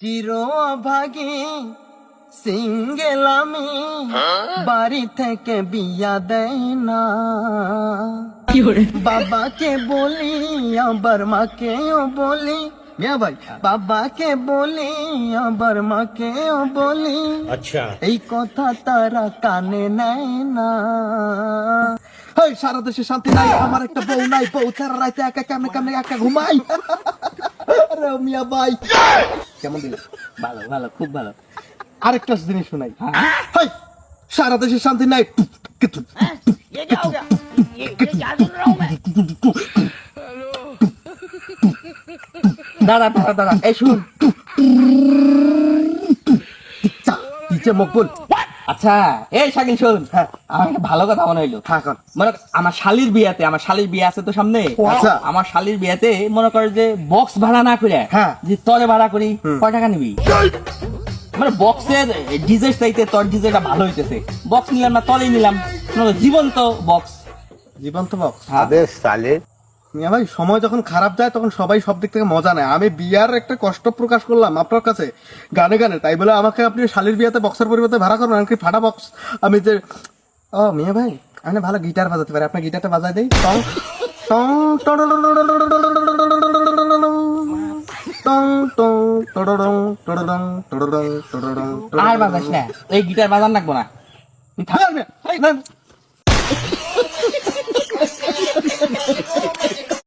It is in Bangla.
চির অভাগী সিঙ্গেল আমি, বাড়ি থেকে বিয়া দেয় না। বাবাকে বলি আবার মাকেও বলি, মিয়া ভাই বাবাকে বলি আবার মাকেও বলি, আচ্ছা এই কথা তারা কানে নেয় না। এই সারা দেশে শান্তি নাই, আমার একটা বউ নাই, বউ ছাড়া রাইতে একা কেমনে কেমনে একা ঘুমাই। আরে মিয়া ভাই কেমন দিল? ভালো ভালো খুব ভালো। আরেকটা জিনিস শোনাই, হেই, সারা দেশে শান্তি নাই, ये क्या हो गया? ये क्या सुन रहा हूँ मैं? দাদা দাদা দাদা এই শুন। নিচে মকবুল। আচ্ছা এই শাকিল শুন, হ্যাঁ। আমার একটা ভালো কথা মনে হইলো। হ্যাঁ কর। মানে আমার শালির বিয়াতে, আমার শালির বিয়ে আছে তো সামনে, আচ্ছা। আমার শালির বিয়াতে মনে করে যে বক্স ভাড়া না করে, হ্যাঁ। যে তরে ভাড়া করি, কয় টাকা নিবি? মানে বক্সের ডিজে চাইতে তোর ডিজেটা ভালো হইতেছে, বক্স নিলাম না তলেই নিলাম, জীবন্ত বক্স। জীবন্ত বক্স। আবে সালে মিয়া ভাই সময় যখন খারাপ যায় তখন সবাই সব দিক থেকে মজা নেয়। আমি বিয়ার একটা কষ্ট প্রকাশ করলাম আপনার কাছে গানে গানে, তাই বলে আমাকে আপনি শালির বিয়াতে বক্সের পরিবর্তে ভাড়া করবেন নাকি ফাটা বক্স? আমি যে ও মিয়া ভাই আমি ভালো গিটার বাজাতে পারি, আপনার গিটারটা বাজাই দেই। টং টং আর বাজাস না, এই গিটার বাজান লাগবো না। টং